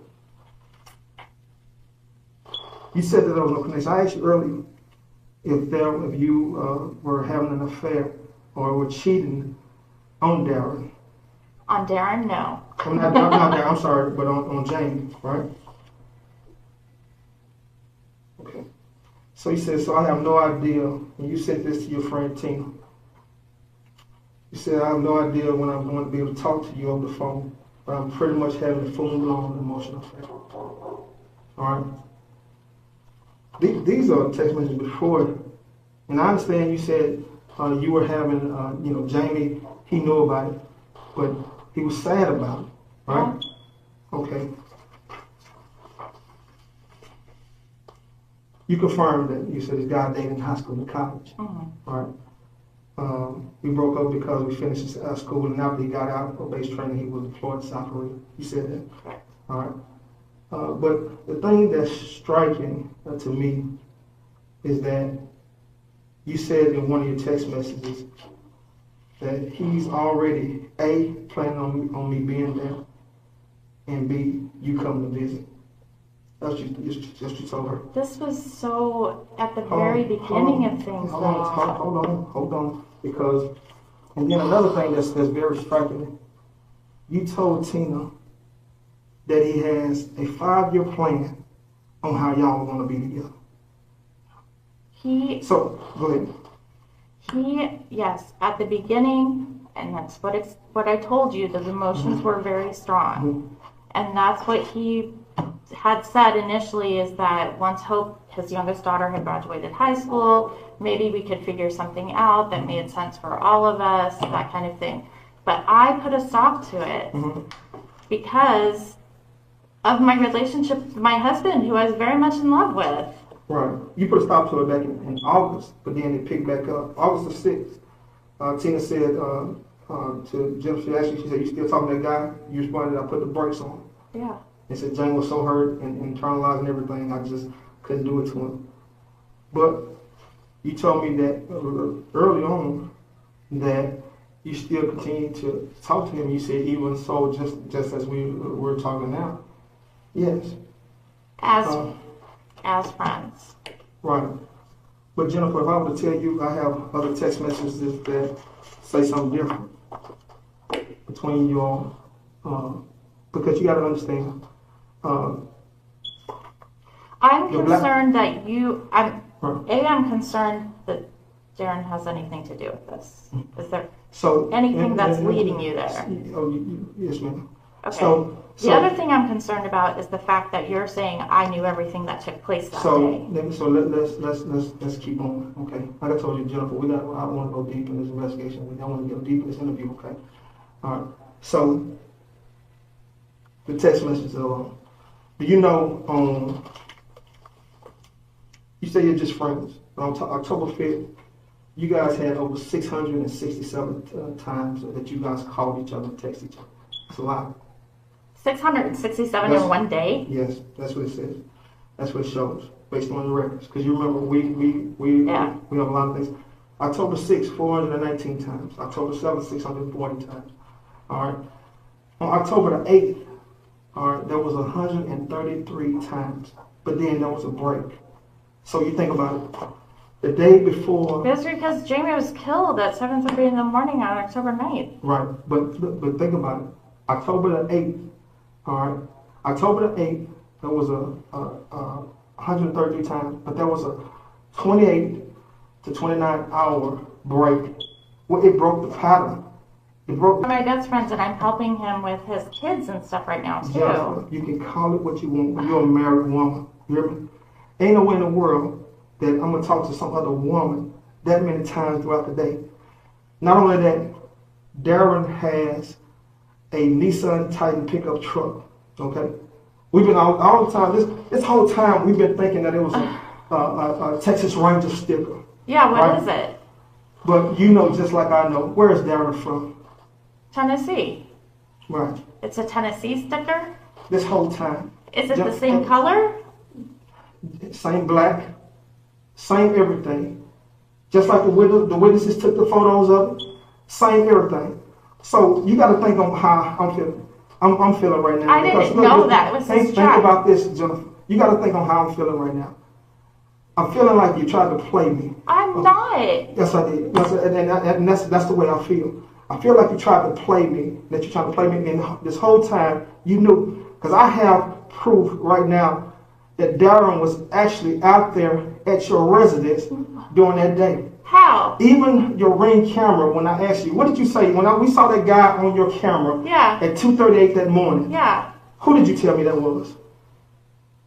you said that there was no connection. I asked you earlier if you were having an affair or were cheating on Darren. On Darren, no. Not Darren, I'm sorry, but on Jamie, right? Okay. So you said, so I have no idea, and you said this to your friend Tina. You said, I have no idea when I'm going to be able to talk to you over the phone, but I'm pretty much having a full-blown emotional affair. All right? These are text messages before, and I understand you said you were having, Jamie, he knew about it, but he was sad about it, right? Yeah. Okay. You confirmed that you said this guy dated in high school and college, right? We broke up because we finished school, and after he got out of base training, he was deployed to South Korea. You said that, right? All right. But the thing that's striking to me is that you said in one of your text messages that he's already A, planning on me being there, and B, you coming to visit. That's just you told her. This was so at the very beginning of things. Hold on, because, and then another thing that's very striking, you told Tina that he has a 5-year plan on how y'all are going to be together. So, go ahead. Yes, at the beginning, and that's what I told you, the emotions were very strong. And that's what he had said initially, is that once Hope, his youngest daughter, had graduated high school, maybe we could figure something out that made sense for all of us, that kind of thing. But I put a stop to it because of my relationship with my husband, who I was very much in love with. Right. You put a stop to it back in August, but then it picked back up. August the 6th, Tina said to Jennifer, she said, you still talking to that guy? You responded, I put the brakes on. Yeah. And said Jane was so hurt and internalizing everything, I just couldn't do it to him. But you told me that early on that you still continue to talk to him. You said even so, just as we're talking now. Yes. As friends. Right. But Jennifer, if I were to tell you I have other text messages that say something different between you all, because you got to understand. I'm concerned that I'm concerned that Darren has anything to do with this. Is there anything that's leading you there? Yes, ma'am. Okay. So the other thing I'm concerned about is the fact that you're saying I knew everything that took place that day. So let's keep on. Okay. Like I told you, Jennifer, I want to go deep in this investigation. I want to go deep in this interview. Okay. All right. So the text messages alone. Do you know? You say you're just friends. On October 5th, you guys had over 667 times that you guys called each other and text each other. That's a lot. 667 in one day? Yes, that's what it says. That's what it shows, based on the records. Because you remember, we have a lot of things. October 6th, 419 times. October 7th, 640 times. All right. On October the 8th, all right, there was 133 times. But then there was a break. So you think about it. The day before. That's because Jamie was killed at 7:30 in the morning on October 9th. Right, but think about it. October the 8th, all right. October the 8th, there was a 133 times, but there was a 28 to 29 hour break. Well, it broke the pattern. It broke. My dad's friends, and I'm helping him with his kids and stuff right now too. Jennifer, you can call it what you want. You're a married woman. You hear me? Ain't no way in the world that I'm gonna talk to some other woman that many times throughout the day. Not only that, Darren has a Nissan Titan pickup truck. Okay, we've been all the time. This whole time we've been thinking that it was a Texas Ranger sticker. Yeah, what is it? But you know, just like I know, where is Darren from? Tennessee. Right. It's a Tennessee sticker. This whole time. Is it the same color? Same black, same everything. Just like the witnesses took the photos of it, same everything. So you got to think on how I'm feeling. I'm feeling right now. I didn't know that. It was think about this, Jennifer. You got to think on how I'm feeling right now. I'm feeling like you tried to play me. I'm not. Yes, I did. Yes, and that's the way I feel. I feel like you tried to play me. That you tried to play me, and this whole time you knew, because I have proof right now that Darren was actually out there at your residence during that day. How? Even your Ring camera, when I asked you, what did you say? When we saw that guy on your camera at 2:38 that morning. Yeah. Who did you tell me that was?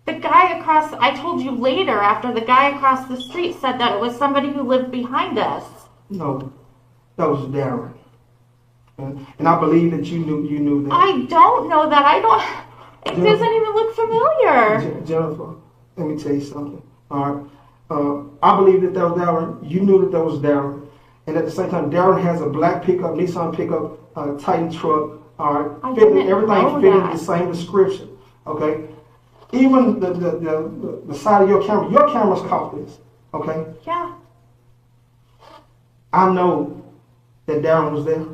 The guy across, I told you later after the guy across the street said that it was somebody who lived behind us. No, that was Darren. And I believe that you knew that. I don't know that. It doesn't even look familiar. Jennifer, let me tell you something. All right. I believe that was Darren. You knew that was Darren. And at the same time, Darren has a black pickup, Nissan pickup, Titan truck. All right. Everything fitting the same description. Okay. Even the side of your camera's caught this. Okay. Yeah. I know that Darren was there.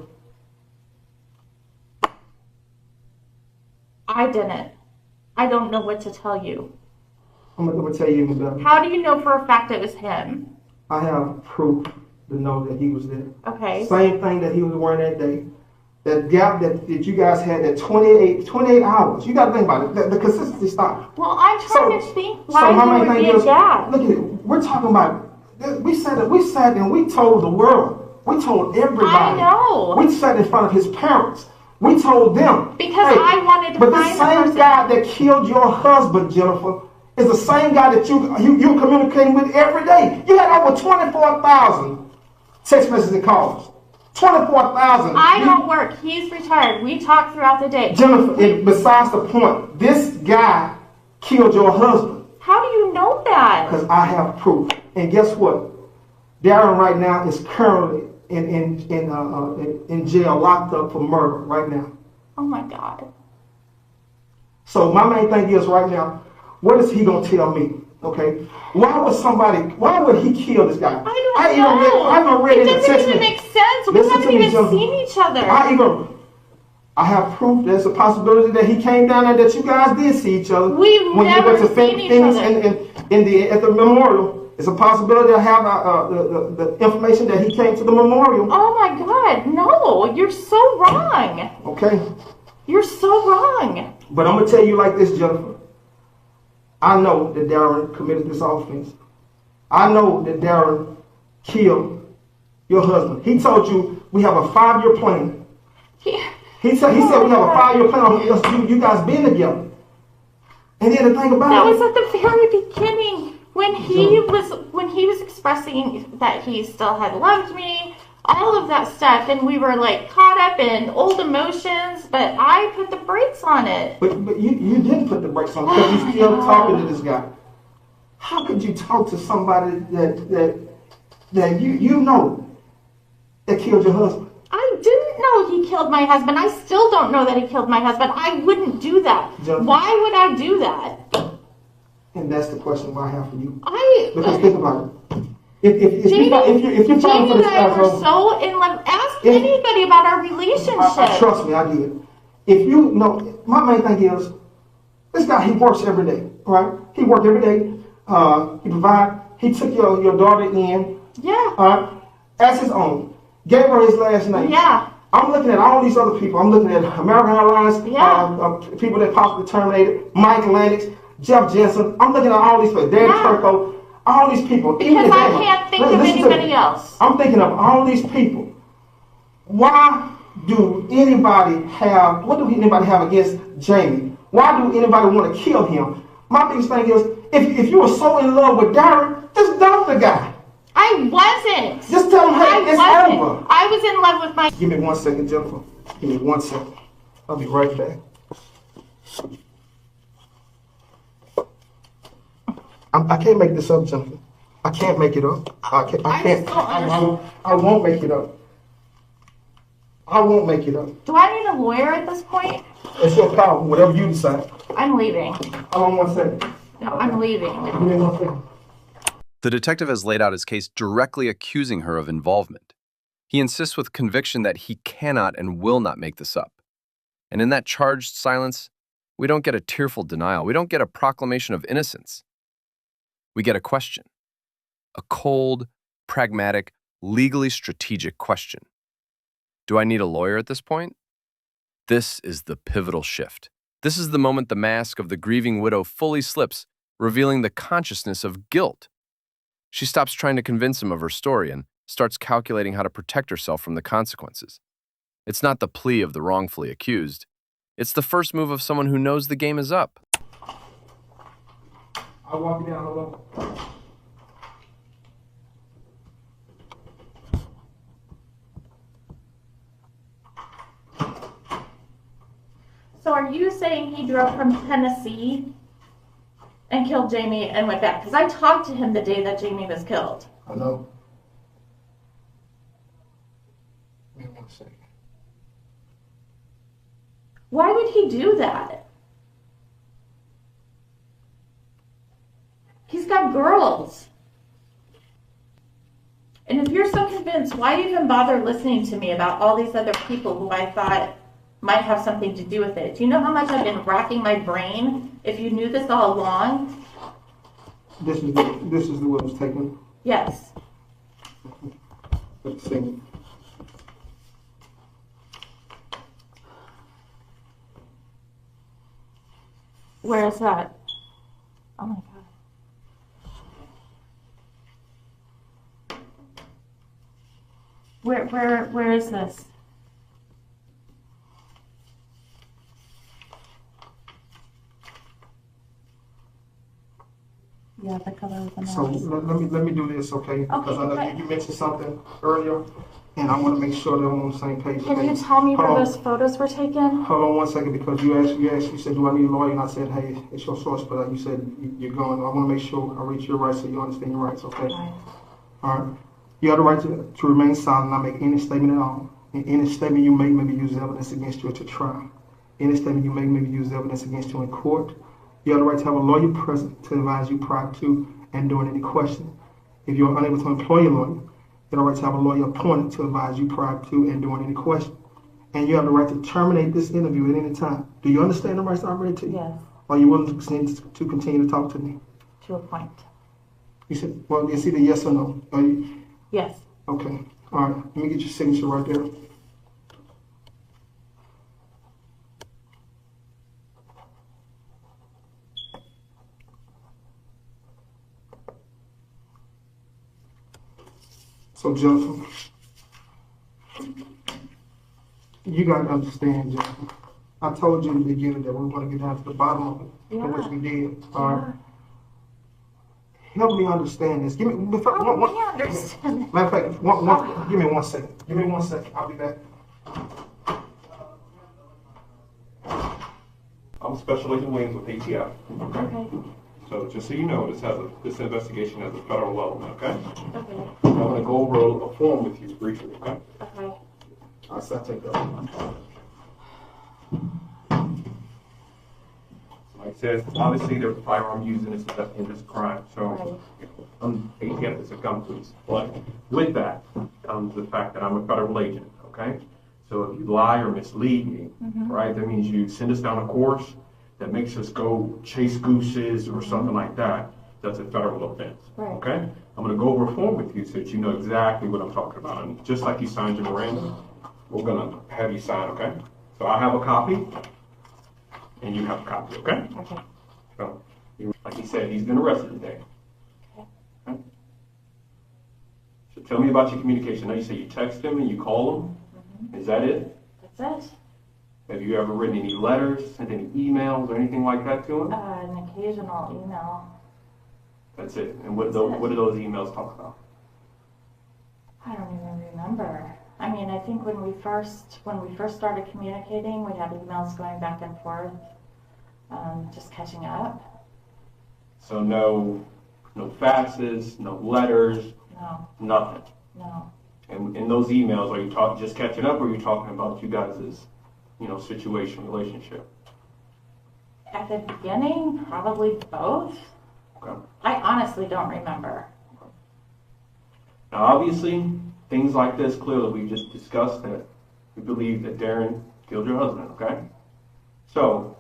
I didn't. I don't know what to tell you. I'm going to tell you even better. How do you know for a fact it was him? I have proof to know that he was there. Okay. Same thing that he was wearing that day. That gap that you guys had, that 28 hours. You got to think about it. The consistency stopped. Well, I'm trying to think why there would be a gap. Look at it. We're talking about, we sat and we told the world. We told everybody. I know. We sat in front of his parents. We told them. Because I wanted to find the person. But the same guy that killed your husband, Jennifer, is the same guy that you're communicating with every day. You had over 24,000 text messages and calls. 24,000. I don't work. He's retired. We talk throughout the day. Jennifer, besides the point, this guy killed your husband. How do you know that? Because I have proof. And guess what? Darren right now is currently in jail, locked up for murder right now. Oh my God. So my main thing is right now, what is he gonna tell me? Okay, why would he kill this guy? I don't know. I even read it in the doesn't text. even make sense. We Listen haven't to me, even gentlemen. seen each other. I have proof there's a possibility that he came down there that you guys did see each other. We've when never you went to seen each Phoenix other. at the memorial. It's a possibility to have the information that he came to the memorial. Oh my God, no, you're so wrong. Okay. You're so wrong. But I'm going to tell you like this, Jennifer. I know that Darren committed this offense. I know that Darren killed your husband. He told you we have a 5-year plan. He said we have a 5-year plan on you guys being together. And then the thing about that it, was at the very beginning when he was expressing that he still had loved me, all of that stuff, and we were like caught up in old emotions, but I put the brakes on it. But you didn't put the brakes on it because you're still talking to this guy. How could you talk to somebody that you know that killed your husband? I didn't know he killed my husband. I still don't know that he killed my husband. I wouldn't do that. Jennifer, why would I do that? And that's the question I have for you. Because think about it. If you're Jamie for this and I guy, were so in love. Ask anybody about our relationship. trust me, I did. If you know, my main thing is, this guy, he works every day, right? He worked every day. He provided. He took your daughter in. Yeah. As his own. Gave her his last name. Yeah. I'm looking at all these other people. I'm looking at American Airlines, people that possibly terminated, Mike Lennox, Jeff Jensen. I'm looking at all these people, Dan Turco, all these people. Because I can't think of anybody else. I'm thinking of all these people. What do anybody have against Jamie? Why do anybody want to kill him? My biggest thing is, if you were so in love with Darren, just dump the guy. I wasn't. Just tell him, hey, it's over. I was in love with my... Give me 1 second, Jennifer. Give me 1 second. I'll be right back. I can't make this up, Jennifer. I can't make it up. I can't. I won't make it up. I won't make it up. Do I need a lawyer at this point? It's your power, whatever you decide. I'm leaving. Hold on 1 second. No, I'm leaving. Give me 1 second. The detective has laid out his case directly accusing her of involvement. He insists with conviction that he cannot and will not make this up. And in that charged silence, we don't get a tearful denial. We don't get a proclamation of innocence. We get a question. A cold, pragmatic, legally strategic question. Do I need a lawyer at this point? This is the pivotal shift. This is the moment the mask of the grieving widow fully slips, revealing the consciousness of guilt. She stops trying to convince him of her story and starts calculating how to protect herself from the consequences. It's not the plea of the wrongfully accused. It's the first move of someone who knows the game is up. I'll walk you down. Hold on. So are you saying he drove from Tennessee and killed Jamie and went back? Because I talked to him the day that Jamie was killed. I know. Give me 1 second. Why would he do that? He's got girls. And if you're so convinced, why even bother listening to me about all these other people who I thought might have something to do with it? Do you know how much I've been racking my brain? If you knew this all along? This is the way it was taken. Yes. Let's see. Where is that? Oh my God. Where is this? Yeah, the color of the nose. So let me do this, okay? Because I know you mentioned something earlier, and I want to make sure that I'm on the same page. Can you tell me where those photos were taken? Hold on 1 second, because you said, do I need a lawyer? And I said, hey, it's your source, but you said you're going. I want to make sure I reach your rights so you understand your rights, okay? Right. All right. You have the right to remain silent, not make any statement at all. And any statement you make may be used as evidence against you at your trial. Any statement you make may be used as evidence against you in court. You have the right to have a lawyer present to advise you prior to and during any question. If you are unable to employ a lawyer, you have the right to have a lawyer appointed to advise you prior to and during any question. And you have the right to terminate this interview at any time. Do you understand the rights I read to you? Yes, Are you willing to continue to talk to me? to a point. You said, well, it's either yes or no. Are you? Yes. Okay. All right. Let me get your signature right there. So, Jennifer, you got to understand, Jennifer. I told you in the beginning that we want to get down to the bottom of it, Yeah. which we did. All right. Help me understand this. Give me, Help me understand. matter of fact, give me 1 second. Give me 1 second. I'll be back. I'm Special Agent Williams with ATF. Okay. So just so you know, this investigation has a federal element, okay? Okay. I'm going to go over a form with you briefly, okay? Okay. I'll take that. Like I said, obviously there's a firearm used in this crime, so ATF is a gun police. But with that comes the fact that I'm a federal agent, okay? So if you lie or mislead me, right, that means you send us down a course that makes us go chase gooses or something like that. That's a federal offense, Right. okay? I'm going to go over a form with you so that you know exactly what I'm talking about. And just like you signed your Miranda, we're going to have you sign, okay? So I have a copy, and you have a copy, okay? Okay. So, like he said, he's been arrested today. Okay? So tell me about your communication. Now you say you text him and you call him. Is that it? That's it. Have you ever written any letters, sent any emails, or anything like that to him? An occasional email. That's it. And what do those emails talk about? I don't even remember. I mean, I think when we first started communicating, we had emails going back and forth, just catching up. So no faxes, no letters, No, nothing. no. And in those emails, are you just catching up, or are you talking about you guys' situation, relationship? At the beginning, probably both. Okay. I honestly don't remember. Now, obviously, things like this, clearly, we just discussed that we believe that Darren killed your husband, okay? So,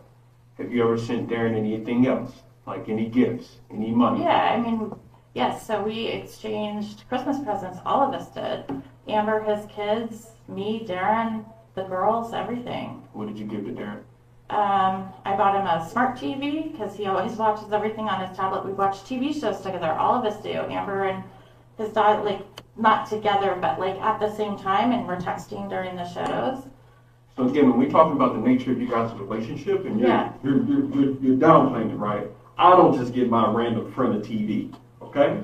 have you ever sent Darren anything else? Like any gifts, any money? Yeah, I mean, yes, so we exchanged Christmas presents, all of us did. Amber, his kids, me, Darren, the girls, everything. What did you give to Darren? I bought him a smart TV because he always watches everything on his tablet. We watch TV shows together, all of us do. Amber and his dad, like, not together, but like at the same time, and we're texting during the shows. So again, when we talk about the nature of you guys' relationship, and you're downplaying it, right? I don't just give my random friend a TV, okay?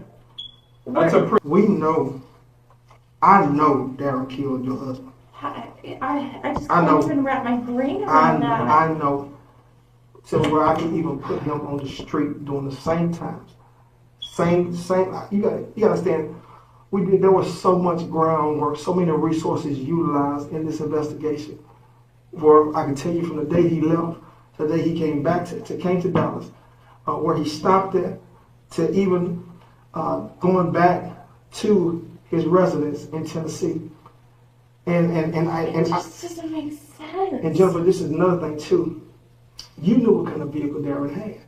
That's a We know. I know Darren killed your husband. I just I know. can't even wrap my brain around that. I know. So where I can even put him on the street during the same times. Same. You gotta understand. There was so much groundwork, so many resources utilized in this investigation. Where I can tell you from the day he left to the day he came back came to Dallas, where he stopped at, to even going back to his residence in Tennessee. It just doesn't make sense. And Jennifer, this is another thing too. You knew what kind of vehicle Darren had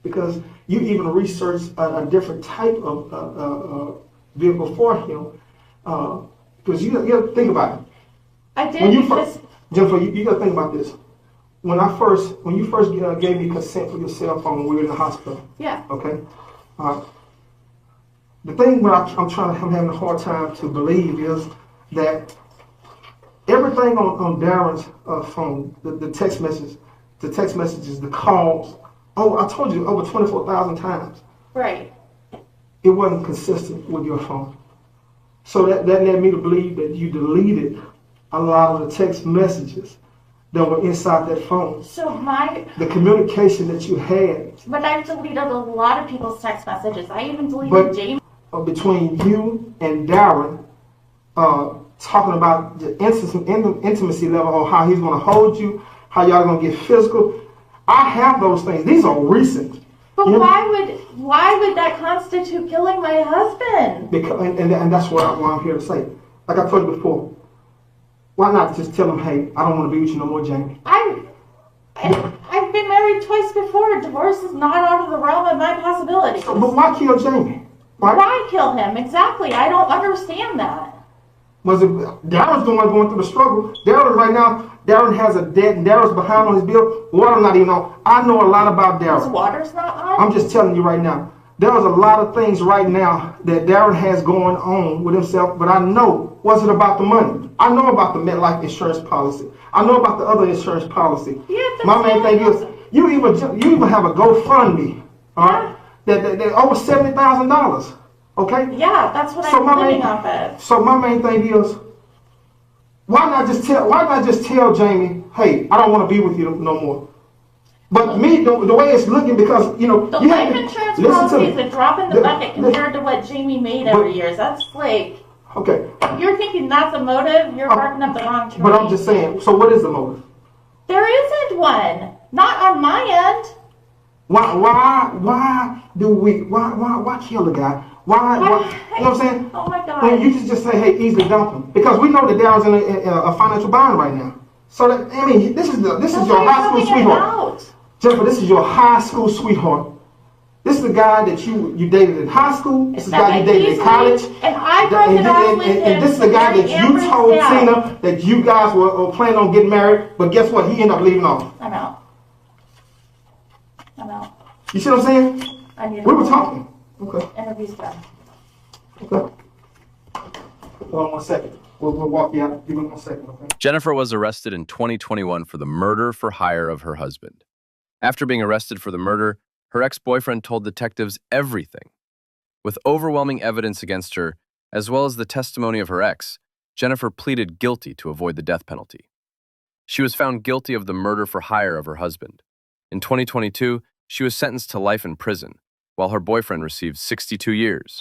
because you even researched a different type of vehicle for him. Because you got to think about it. I did because Jennifer, you got to think about this. When you first gave me consent for your cell phone when we were in the hospital. yeah. Okay. The thing that I'm having a hard time to believe is that everything on Darren's phone, the text messages, the calls. Oh, I told you over 24,000 times. Right. It wasn't consistent with your phone. So that led me to believe that you deleted a lot of the text messages that were inside that phone. So the communication that you had. But I've deleted a lot of people's text messages. I even deleted James. Between you and Darren, talking about the intimacy level, or how he's going to hold you, how y'all going to get physical. I have those things. These are recent. But You know? why would that constitute killing my husband? Because, and that's what I'm here to say. Like I told you before, why not just tell him, hey, I don't want to be with you no more, Jamie? I've been married twice before. Divorce is not out of the realm of my possibility. But why kill Jamie? Why kill him? Exactly. I don't understand that. Was it Darren's the one going through the struggle? Darren has a debt, and Darren's behind on his bill. Water not even on. I know a lot about His Darren. water's not on? I'm just telling you right now. There's a lot of things right now that Darren has going on with himself, but I know wasn't about the money. I know about the MetLife insurance policy. I know about the other insurance policy. Yeah, that's my main thing is you even have a GoFundMe, all right? That over $70,000. Okay? Yeah, that's what I'm living off of. So my main thing is, why not just tell Jamie, hey, I don't want to be with you no more. But me, the way it's looking, because The life insurance policy is a drop in the bucket compared to what Jamie made every year. That's like, okay. you're thinking that's a motive, you're barking up the wrong tree. But I'm just saying, so what is the motive? There isn't one. Not on my end. Why kill the guy? Why, you know what I'm saying? Oh my God. When you just say, hey, easily dump him. Because we know that Darren's in a financial bind right now. So that, I mean, this is your high school sweetheart. Jennifer, this is your high school sweetheart. This is the guy that you dated in high school. This is the guy you dated in college. And I broke it off with him. And this is the guy that you told Tina that you guys were planning on getting married. But guess what? He ended up leaving off. I'm out. You see what I'm saying? We were talking. Okay. Interview's done. Okay. Hold on 1 second. We'll walk you out. Give me 1 second, okay? Jennifer was arrested in 2021 for the murder for hire of her husband. After being arrested for the murder, her ex-boyfriend told detectives everything. With overwhelming evidence against her, as well as the testimony of her ex, Jennifer pleaded guilty to avoid the death penalty. She was found guilty of the murder for hire of her husband. In 2022, she was sentenced to life in prison, while her boyfriend received 62 years.